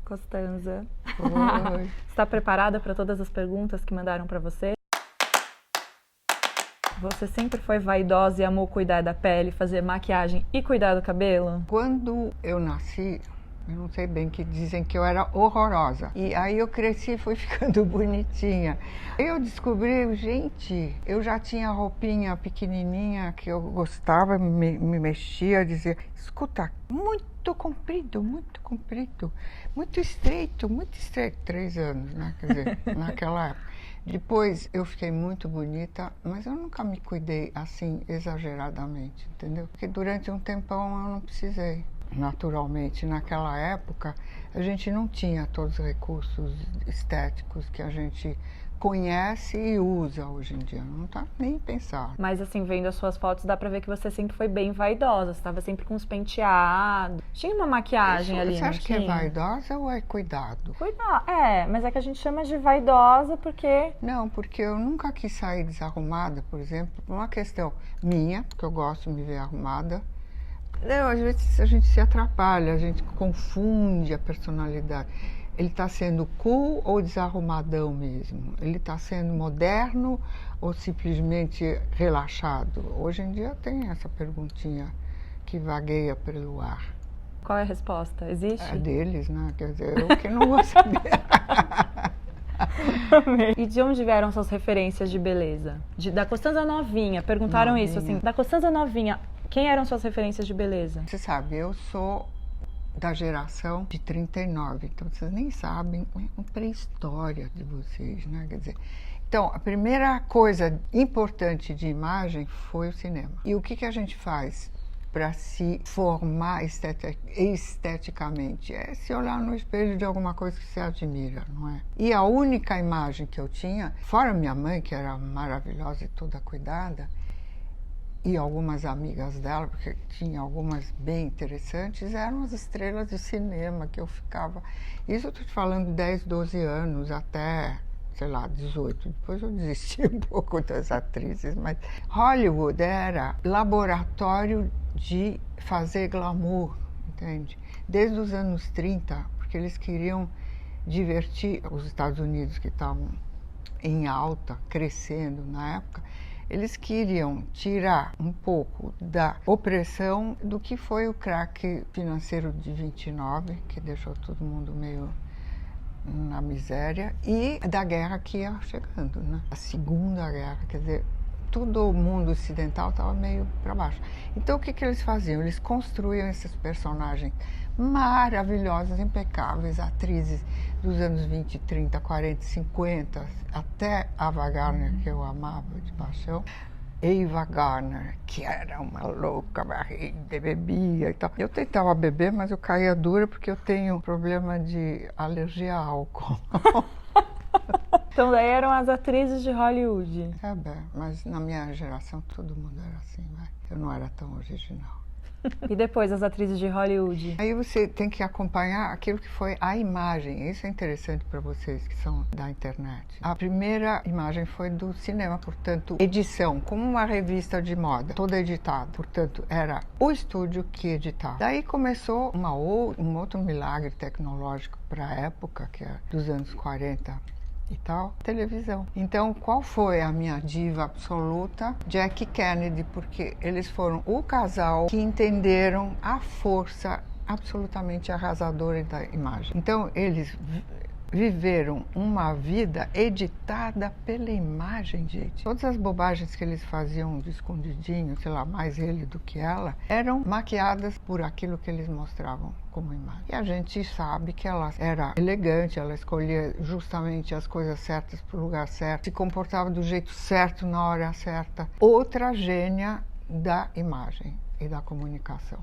Costanza. Oi. Está preparada para todas as perguntas que mandaram para você? Você sempre foi vaidosa e amou cuidar da pele, fazer maquiagem e cuidar do cabelo? Quando eu nasci, eu não sei bem, que dizem que eu era horrorosa. E aí eu cresci e fui ficando bonitinha. Aí eu descobri, gente, eu já tinha roupinha pequenininha que eu gostava, me mexia, dizia, escuta, muito comprido, muito estreito, 3 anos, né? Quer dizer, naquela época. Depois eu fiquei muito bonita, mas eu nunca me cuidei assim exageradamente, entendeu? Porque durante um tempão eu não precisei. Naturalmente, naquela época, a gente não tinha todos os recursos estéticos que a gente conhece e usa hoje em dia. Não tá nem pensar. Mas assim, vendo as suas fotos, dá pra ver que você sempre foi bem vaidosa. Você estava sempre com os penteados. Tinha uma maquiagem ali, Você não acha que tinha? é vaidosa ou é cuidado? Mas é que a gente chama de vaidosa porque... Não, porque eu nunca quis sair desarrumada, por exemplo, por uma questão minha, porque eu gosto de me ver arrumada. Não, às vezes a gente se atrapalha, a gente confunde a personalidade. Ele está sendo cool ou desarrumadão mesmo? Ele está sendo moderno ou simplesmente relaxado? Hoje em dia tem essa perguntinha que vagueia pelo ar. Qual é a resposta? Existe? É deles, né? Quer dizer, eu que não vou saber. E de onde vieram suas referências de beleza? Da Costanza novinha. Perguntaram Novinha. isso, assim. Da Costanza novinha, quem eram suas referências de beleza? Você sabe, eu sou da geração de 39, então vocês nem sabem a pré-história de vocês, né? Quer dizer, então, a primeira coisa importante de imagem foi o cinema. E o que a gente faz para se formar esteticamente? É se olhar no espelho de alguma coisa que você admira, não é? E a única imagem que eu tinha, fora minha mãe, que era maravilhosa e toda cuidada, e algumas amigas dela, porque tinha algumas bem interessantes, eram as estrelas de cinema que eu ficava. Isso eu estou te falando 10, 12 anos, até, sei lá, 18. Depois eu desisti um pouco das atrizes, mas Hollywood era laboratório de fazer glamour, entende? Desde os anos 30, porque eles queriam divertir os Estados Unidos, que estavam em alta, crescendo na época. Eles queriam tirar um pouco da opressão do que foi o crack financeiro de 29, que deixou todo mundo meio na miséria, e da guerra que ia chegando, né? A Segunda Guerra, quer dizer, todo o mundo ocidental estava meio para baixo. Então o que eles faziam? Eles construíam esses personagens maravilhosos, impecáveis, atrizes dos anos 20, 30, 40, 50, até Ava Gardner, que eu amava de paixão. Ava Gardner, que era uma louca barriga, bebia e tal. Eu tentava beber, mas eu caía dura porque eu tenho problema de alergia a álcool. Então daí eram as atrizes de Hollywood. É bem, mas na minha geração todo mundo era assim, vai. Eu não era tão original. E depois as atrizes de Hollywood? Aí você tem que acompanhar aquilo que foi a imagem. Isso é interessante para vocês que são da internet. A primeira imagem foi do cinema, portanto, edição, como uma revista de moda, toda editada. Portanto, era o estúdio que editava. Daí começou um outro milagre tecnológico para a época, que é dos anos 40 e tal, televisão. Então, qual foi a minha diva absoluta? Jack Kennedy, porque eles foram o casal que entenderam a força absolutamente arrasadora da imagem. Então, eles viveram uma vida editada pela imagem, gente. Todas as bobagens que eles faziam de escondidinho, sei lá, mais ele do que ela, eram maquiadas por aquilo que eles mostravam como imagem. E a gente sabe que ela era elegante, ela escolhia justamente as coisas certas para o lugar certo, se comportava do jeito certo na hora certa. Outra gênia da imagem e da comunicação.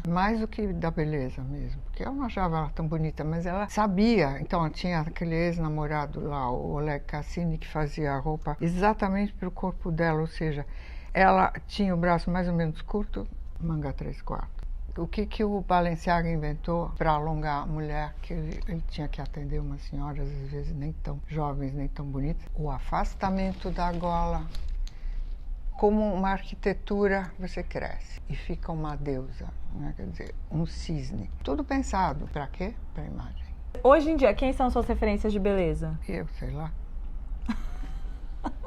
Mais do que da beleza mesmo, porque eu não achava ela tão bonita, mas ela sabia. Então tinha aquele ex-namorado lá, o Oleg Cassini, que fazia a roupa exatamente para o corpo dela, ou seja, ela tinha o braço mais ou menos curto, manga 3/4. O que o Balenciaga inventou para alongar a mulher, que ele tinha que atender umas senhoras, às vezes nem tão jovens, nem tão bonitas? O afastamento da gola. Como uma arquitetura, você cresce e fica uma deusa, né? Quer dizer, um cisne. Tudo pensado. Para quê? Para a imagem. Hoje em dia, quem são suas referências de beleza? Eu sei lá.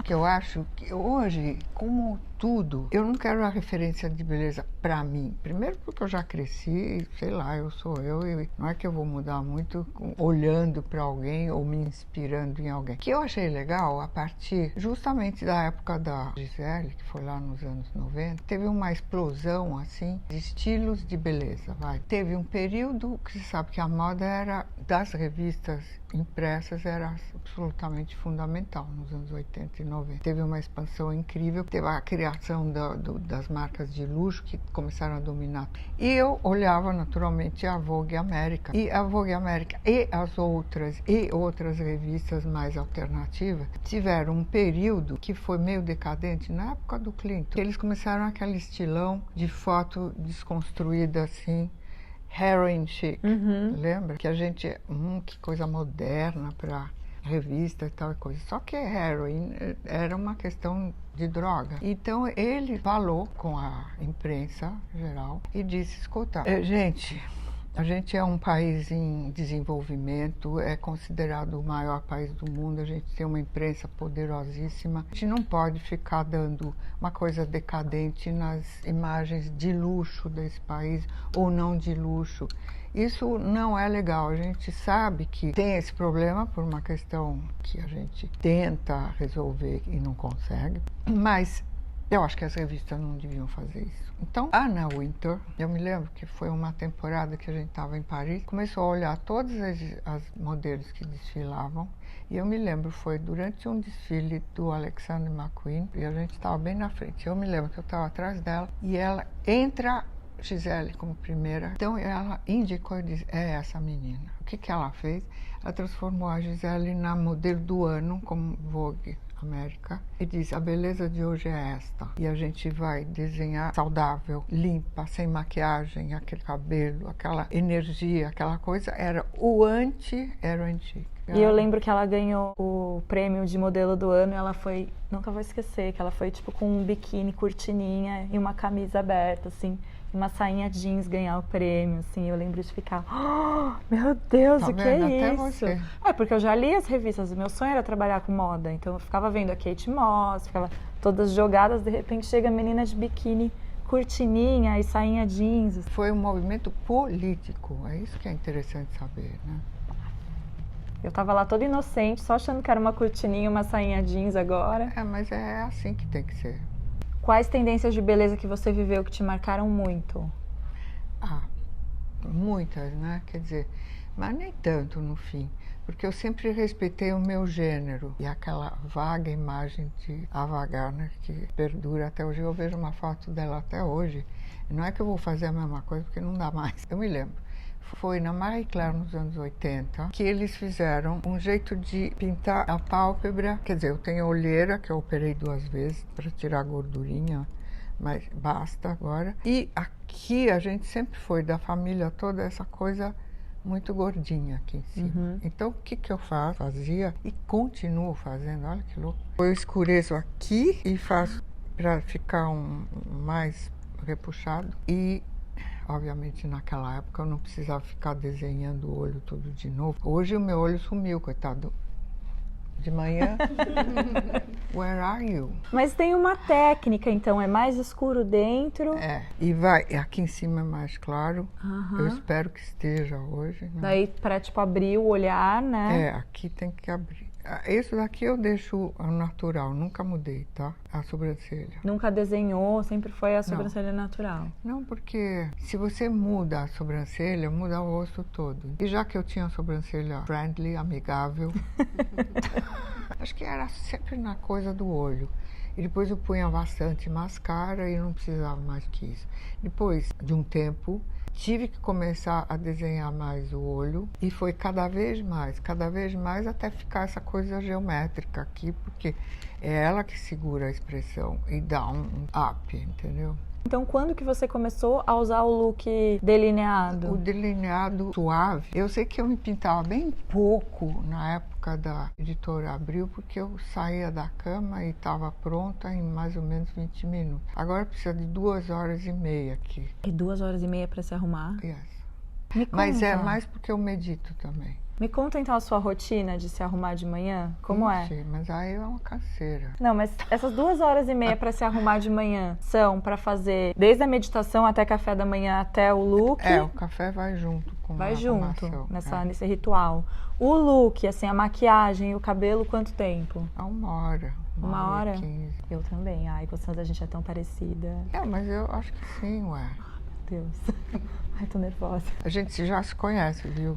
Que eu acho que hoje, como tudo, eu não quero a referência de beleza pra mim. Primeiro porque eu já cresci, sei lá, eu sou eu e não é que eu vou mudar muito olhando pra alguém ou me inspirando em alguém. O que eu achei legal, a partir justamente da época da Gisele, que foi lá nos anos 90, teve uma explosão, assim, de estilos de beleza, vai. Teve um período que você sabe que a moda era das revistas impressas, era absolutamente fundamental nos anos 80 e 90. Teve uma expansão incrível, teve a criação das marcas de luxo que começaram a dominar. E eu olhava naturalmente a Vogue América. E a Vogue América e as outras revistas mais alternativas tiveram um período que foi meio decadente na época do Clinton. Eles começaram aquele estilão de foto desconstruída assim, heroin chic, lembra? Que a gente, que coisa moderna para revista e tal coisa. Só que heroin era uma questão de droga. Então ele falou com a imprensa geral e disse, escuta, a gente é um país em desenvolvimento, é considerado o maior país do mundo, a gente tem uma imprensa poderosíssima. A gente não pode ficar dando uma coisa decadente nas imagens de luxo desse país ou não de luxo. Isso não é legal. A gente sabe que tem esse problema por uma questão que a gente tenta resolver e não consegue, mas eu acho que as revistas não deviam fazer isso. Então, a Anna Wintour, eu me lembro que foi uma temporada que a gente estava em Paris, começou a olhar todas as modelos que desfilavam, e eu me lembro, foi durante um desfile do Alexander McQueen, e a gente estava bem na frente. Eu me lembro que eu estava atrás dela, e ela entra Gisele como primeira. Então ela indicou e disse, é essa menina. O que ela fez? Ela transformou a Gisele na modelo do ano, como Vogue América, e disse, a beleza de hoje é esta. E a gente vai desenhar saudável, limpa, sem maquiagem, aquele cabelo, aquela energia, aquela coisa. Era o anti-heroin chic. E eu lembro que ela ganhou o prêmio de modelo do ano e ela foi, nunca vou esquecer, que ela foi tipo com um biquíni, cortininha e uma camisa aberta, assim, e uma sainha jeans ganhar o prêmio, assim. Eu lembro de ficar, oh, meu Deus, o que é Até isso? você. É, porque eu já li as revistas, o meu sonho era trabalhar com moda, então eu ficava vendo a Kate Moss, ficava todas jogadas, de repente chega a menina de biquíni, cortininha e sainha jeans. Foi um movimento político, é isso que é interessante saber, né? Eu tava lá toda inocente, só achando que era uma cortininha, uma sainha jeans agora. É, mas é assim que tem que ser. Quais tendências de beleza que você viveu que te marcaram muito? Ah, muitas, né? Quer dizer, mas nem tanto no fim. Porque eu sempre respeitei o meu gênero. E aquela vaga imagem de Ava Gardner que perdura até hoje. Eu vejo uma foto dela até hoje. E não é que eu vou fazer a mesma coisa, porque não dá mais. Eu me lembro. Foi na Marie Claire, nos anos 80, que eles fizeram um jeito de pintar a pálpebra. Quer dizer, eu tenho olheira, que eu operei 2 vezes para tirar a gordurinha, mas basta agora. E aqui a gente sempre foi, da família toda, essa coisa muito gordinha aqui em cima. Então, o que eu fazia e continuo fazendo, olha que louco. Eu escureço aqui e faço para ficar mais repuxado e... Obviamente, naquela época, eu não precisava ficar desenhando o olho todo de novo. Hoje, o meu olho sumiu, coitado. De manhã, where are you? Mas tem uma técnica, então, é mais escuro dentro. É, e vai, aqui em cima é mais claro. Eu espero que esteja hoje. Né? Daí, para, tipo, abrir o olhar, né? É, aqui tem que abrir. Esse daqui eu deixo natural, nunca mudei, tá? A sobrancelha. Nunca desenhou, sempre foi a sobrancelha natural. Não, porque se você muda a sobrancelha, muda o rosto todo. E já que eu tinha a sobrancelha friendly, amigável, acho que era sempre na coisa do olho. E depois eu punha bastante máscara e não precisava mais que isso. Depois de um tempo, tive que começar a desenhar mais o olho e foi cada vez mais, até ficar essa coisa geométrica aqui, porque é ela que segura a expressão e dá um up, entendeu? Então, quando que você começou a usar o look delineado? O delineado suave. Eu sei que eu me pintava bem pouco na época da Editora Abril, porque eu saía da cama e estava pronta em mais ou menos 20 minutos. Agora precisa de 2 horas e meia aqui. E 2 horas e meia para se arrumar? Yes. Mas é mais porque eu medito também. Me conta então a sua rotina de se arrumar de manhã, como é? Mas aí é uma canseira. Não, mas essas 2 horas e meia para se arrumar de manhã são para fazer desde a meditação até café da manhã até o look? O café vai junto com a junto arrumação. nesse ritual. O look, assim, a maquiagem e o cabelo, quanto tempo? Há 1 hora. 1 hora? 1h15. Eu também. Ai, Constanza, a gente é tão parecida. Mas eu acho que sim, ué. Deus. Ai, tô nervosa. A gente já se conhece, viu?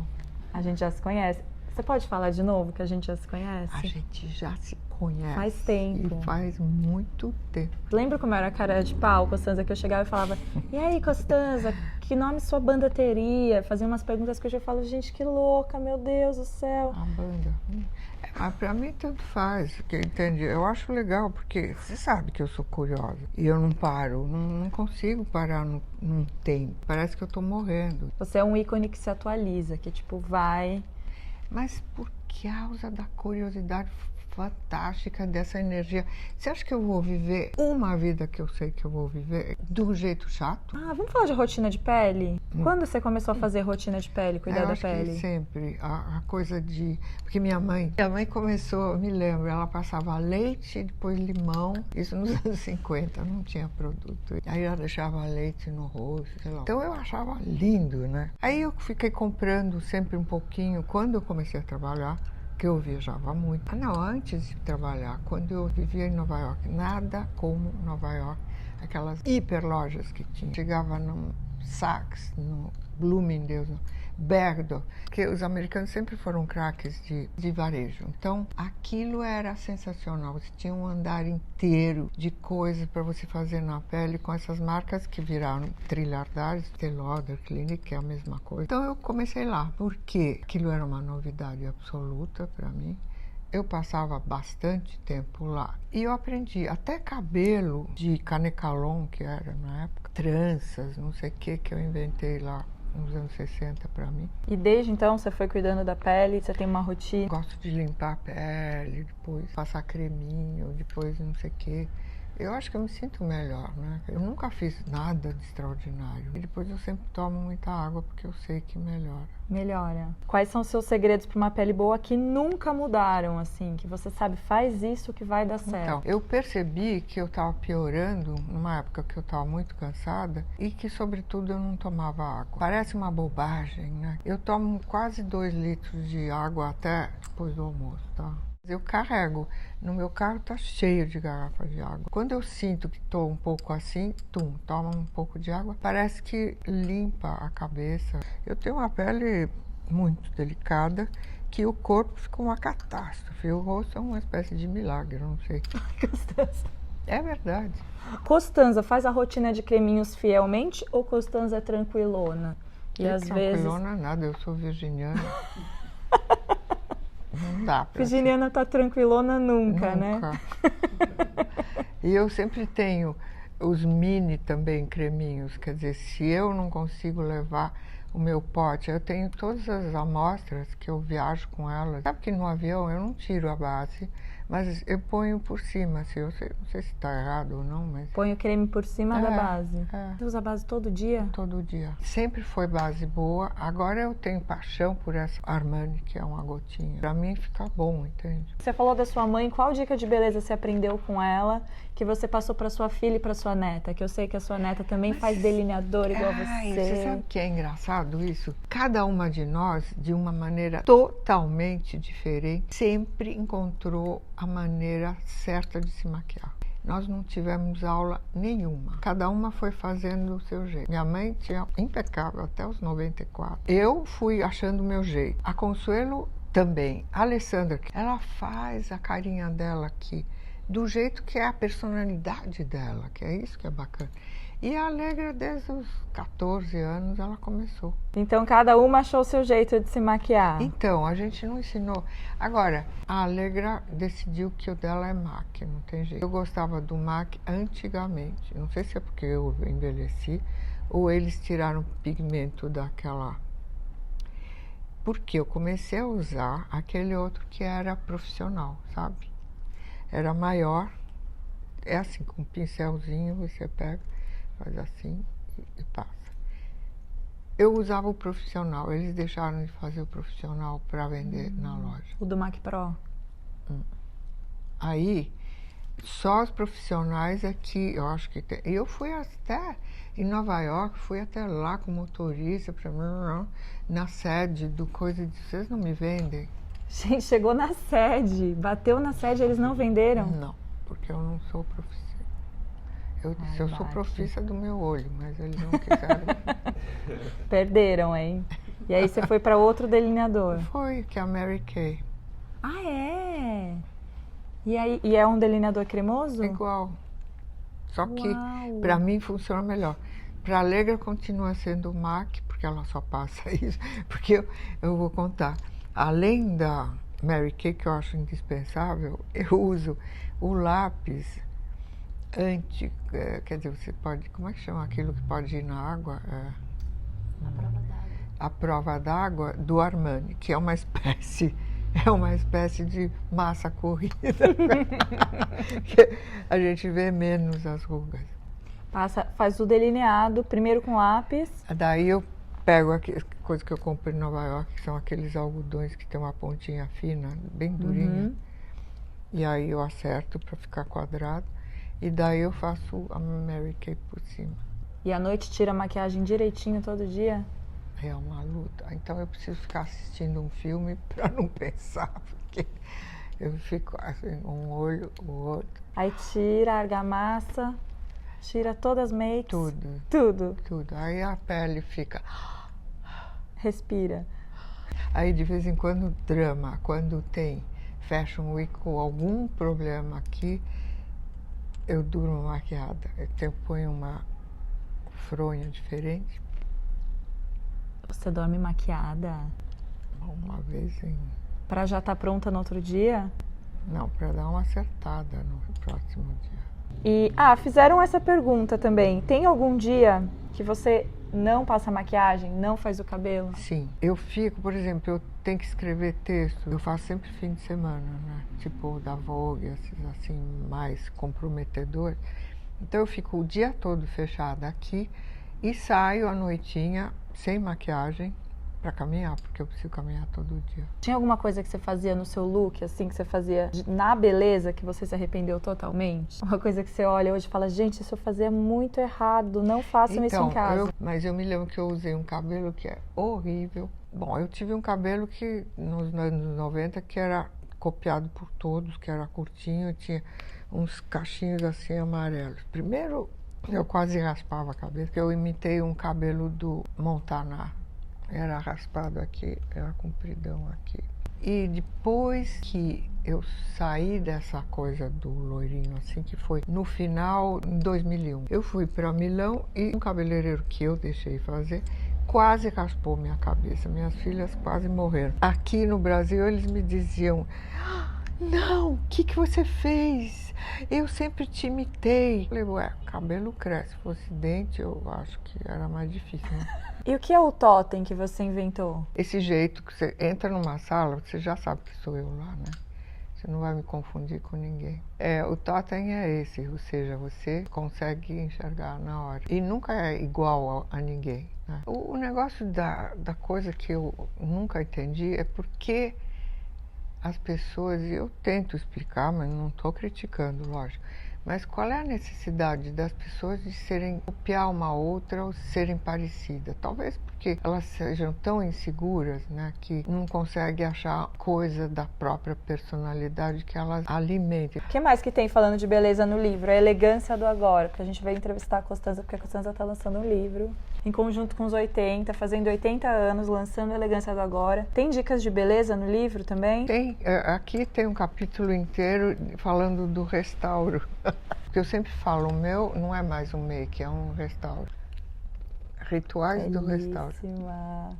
A gente já se conhece. Você pode falar de novo que a gente já se conhece? A gente já se conhece. Faz tempo. E faz muito tempo. Lembra como eu era cara de pau, Constanza, que eu chegava e falava: e aí, Constanza, que nome sua banda teria? Fazia umas perguntas que hoje eu falo: gente, que louca, meu Deus do céu. A banda. Mas pra mim tanto faz, entende? Eu acho legal, porque você sabe que eu sou curiosa. E eu não paro, não consigo parar num tempo. Parece que eu tô morrendo. Você é um ícone que se atualiza, que tipo, vai... Mas por causa da curiosidade fantástica dessa energia. Você acha que eu vou viver uma vida que eu sei que eu vou viver de um jeito chato? Vamos falar de rotina de pele? Quando você começou a fazer rotina de pele, cuidar da pele? Que sempre. A coisa de... Porque minha mãe começou, me lembro, ela passava leite, depois limão, isso nos anos 50, não tinha produto. Aí ela deixava leite no rosto, sei lá. Então eu achava lindo, né? Aí eu fiquei comprando sempre um pouquinho. Quando eu comecei a trabalhar, que eu viajava muito. Não, antes de trabalhar, quando eu vivia em Nova York, nada como Nova York, aquelas hiperlojas que tinha. Chegava no Saks, no Bloomingdale's, no Bergdorf, que os americanos sempre foram craques de varejo. Então, aquilo era sensacional. Você tinha um andar inteiro de coisas para você fazer na pele com essas marcas que viraram trilhardários, Estée Lauder, Clinique, que é a mesma coisa. Então, eu comecei lá, porque aquilo era uma novidade absoluta para mim. Eu passava bastante tempo lá e eu aprendi até cabelo de canecalon, que era na época, tranças, não sei o que eu inventei lá nos anos 60 para mim. E desde então você foi cuidando da pele, você tem uma rotina? Gosto de limpar a pele, depois passar creminho, depois não sei o que. Eu acho que eu me sinto melhor, né? Eu nunca fiz nada de extraordinário. E depois eu sempre tomo muita água porque eu sei que melhora. Melhora. Quais são os seus segredos para uma pele boa que nunca mudaram, assim? Que você sabe, faz isso que vai dar certo. Então, eu percebi que eu estava piorando numa época que eu estava muito cansada e que, sobretudo, eu não tomava água. Parece uma bobagem, né? Eu tomo quase 2 litros de água até depois do almoço, tá? Eu carrego. No meu carro tá cheio de garrafas de água. Quando eu sinto que estou um pouco assim, toma um pouco de água. Parece que limpa a cabeça. Eu tenho uma pele muito delicada, que o corpo fica uma catástrofe. O rosto é uma espécie de milagre, eu não sei. Constanza. É verdade. Constanza faz a rotina de creminhos fielmente ou Constanza é tranquilona? E às tranquilona vezes... nada, eu sou virginiana. Não dá pra Virginiana tá tranquilona nunca, né? E eu sempre tenho os mini também creminhos, quer dizer, se eu não consigo levar o meu pote, eu tenho todas as amostras que eu viajo com elas. Sabe que no avião eu não tiro a base, mas eu ponho por cima, assim, eu sei, não sei se está errado ou não, mas... Põe o creme por cima da base. Você usa a base todo dia? Todo dia. Sempre foi base boa, agora eu tenho paixão por essa Armani, que é uma gotinha. Pra mim fica bom, entende? Você falou da sua mãe, qual dica de beleza você aprendeu com ela, que você passou pra sua filha e pra sua neta? Que eu sei que a sua neta também faz delineador igual você. Você sabe que é engraçado isso? Cada uma de nós, de uma maneira totalmente diferente, sempre encontrou a maneira certa de se maquiar. Nós não tivemos aula nenhuma. Cada uma foi fazendo o seu jeito. Minha mãe tinha impecável até os 94. Eu fui achando o meu jeito. A Consuelo também. A Alessandra, ela faz a carinha dela aqui do jeito que é a personalidade dela, que é isso que é bacana. E a Alegra, desde os 14 anos, ela começou. Então, cada uma achou o seu jeito de se maquiar? Então, a gente não ensinou. Agora, a Alegra decidiu que o dela é MAC, não tem jeito. Eu gostava do MAC antigamente. Não sei se é porque eu envelheci ou eles tiraram o pigmento daquela... Porque eu comecei a usar aquele outro que era profissional, sabe? Era maior. É assim, com um pincelzinho você pega... Faz assim e passa. Eu usava o profissional, eles deixaram de fazer o profissional para vender na loja. O do Mac Pro? Aí, só os profissionais aqui, eu acho que tem. E eu fui até em Nova York, fui até lá com motorista, na sede do coisa de vocês não me vendem? Gente, chegou na sede, bateu na sede, eles não venderam? Não, porque eu não sou profissional. Eu disse, eu sou profissa do meu olho, mas eles não quiseram. Perderam, hein? E aí você foi para outro delineador? Foi, que é a Mary Kay. Ah, é? E aí, e é um delineador cremoso? É igual. Só que, Uau. para mim, funciona melhor. Para a Alegra continua sendo o MAC, porque ela só passa isso. Porque eu vou contar. Além da Mary Kay, que eu acho indispensável, eu uso o lápis quer dizer, você pode, como é que chama aquilo que pode ir na água? A prova d'água. A prova d'água do Armani, que é uma espécie de massa corrida. Que a gente vê menos as rugas. Faz o delineado primeiro com lápis. Daí eu pego coisa que eu comprei em Nova York, que são aqueles algodões que tem uma pontinha fina, bem durinha. E aí eu acerto para ficar quadrado. E daí eu faço a Mary Kay por cima. E à noite tira a maquiagem direitinho todo dia? É uma luta. Então eu preciso ficar assistindo um filme para não pensar, porque eu fico assim, um olho, o outro. Aí tira a argamassa, tira todas as makes. Tudo. Tudo. Tudo. Aí a pele fica... Respira. Aí de vez em quando drama, quando tem Fashion Week ou algum problema aqui, eu durmo maquiada. Eu ponho uma fronha diferente. Você dorme maquiada? Uma vez em... Pra já estar pronta no outro dia? Não, para dar uma acertada no próximo dia. E, fizeram essa pergunta também. Tem algum dia que você não passa maquiagem, não faz o cabelo? Sim. Eu fico, por exemplo, eu tenho que escrever texto. Eu faço sempre fim de semana, né? Tipo da Vogue, esses assim, mais comprometedores. Então eu fico o dia todo fechada aqui e saio à noitinha, sem maquiagem, para caminhar, porque eu preciso caminhar todo dia. Tinha alguma coisa que você fazia no seu look, assim, que você fazia na beleza, que você se arrependeu totalmente? Uma coisa que você olha hoje e fala, gente, isso eu fazia muito errado, não façam isso em casa. Mas eu me lembro que eu usei um cabelo que é horrível. Bom, eu tive um cabelo que, nos anos 90, que era copiado por todos, que era curtinho, tinha uns cachinhos assim amarelos. Primeiro, eu quase raspava a cabeça, porque eu imitei um cabelo do Montana. Era raspado aqui, era compridão aqui. E depois que eu saí dessa coisa do loirinho, assim, que foi no final, em 2001, eu fui para Milão e um cabeleireiro que eu deixei fazer quase raspou minha cabeça. Minhas filhas quase morreram. Aqui no Brasil, eles me diziam, não, o que você fez? Eu sempre te imitei. Eu falei, ué, cabelo cresce. Se fosse dente, eu acho que era mais difícil, né? E o que é o totem que você inventou? Esse jeito que você entra numa sala, você já sabe que sou eu lá, né? Você não vai me confundir com ninguém. O totem é esse, ou seja, você consegue enxergar na hora. E nunca é igual a ninguém, né? O negócio da coisa que eu nunca entendi é porque as pessoas, e eu tento explicar, mas não estou criticando, lógico, mas qual é a necessidade das pessoas de copiar uma outra ou serem parecidas? Talvez porque elas sejam tão inseguras, né, que não conseguem achar coisa da própria personalidade que elas alimentem. O que mais que tem falando de beleza no livro? A elegância do agora, porque a gente veio entrevistar a Costanza, porque a Costanza está lançando um livro em conjunto com os 80, fazendo 80 anos, lançando a elegância do agora. Tem dicas de beleza no livro também? Tem. Aqui tem um capítulo inteiro falando do restauro. Porque eu sempre falo, o meu não é mais um make, é um restauro. Rituais do restauro. Então,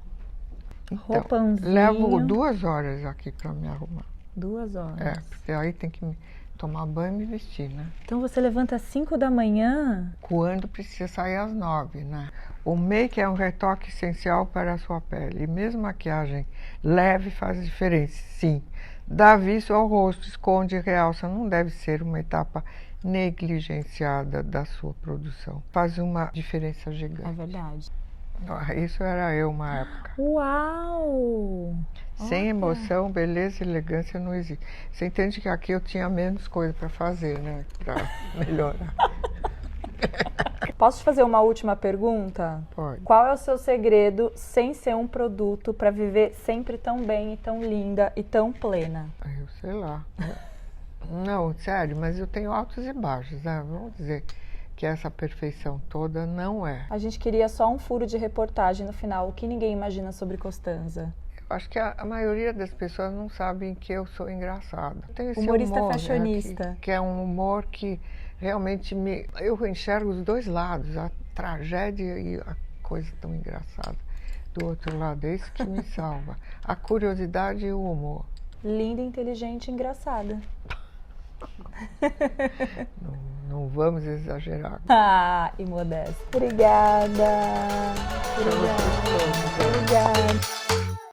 Roupãozinho. levo 2 horas aqui para me arrumar. 2 horas? Porque aí tem que tomar banho e me vestir, né? Então você levanta às 5 da manhã? Quando precisa sair às 9, né? O make é um retoque essencial para a sua pele. E mesmo maquiagem leve faz diferença, sim. Dá visto ao rosto, esconde e realça. Não deve ser uma etapa negligenciada da sua produção. Faz uma diferença gigante. É verdade. Isso era eu uma época. Uau! Sem Olha. emoção, beleza e elegância não existe. Você entende que aqui eu tinha menos coisa para fazer, né? Para melhorar. Posso te fazer uma última pergunta? Pode. Qual é o seu segredo sem ser um produto para viver sempre tão bem e tão linda e tão plena? Eu sei lá. Não, sério, mas eu tenho altos e baixos, né? Vamos dizer que essa perfeição toda não é. A gente queria só um furo de reportagem no final. O que ninguém imagina sobre Costanza? Eu acho que a maioria das pessoas não sabem que eu sou engraçada. Tem esse Humorista humor, fashionista. né, que é um humor que realmente eu enxergo os dois lados, a tragédia e a coisa tão engraçada do outro lado. É isso que me salva. A curiosidade e o humor. Linda, inteligente e engraçada. Não vamos exagerar. Ah, e modesta. Obrigada. Obrigada.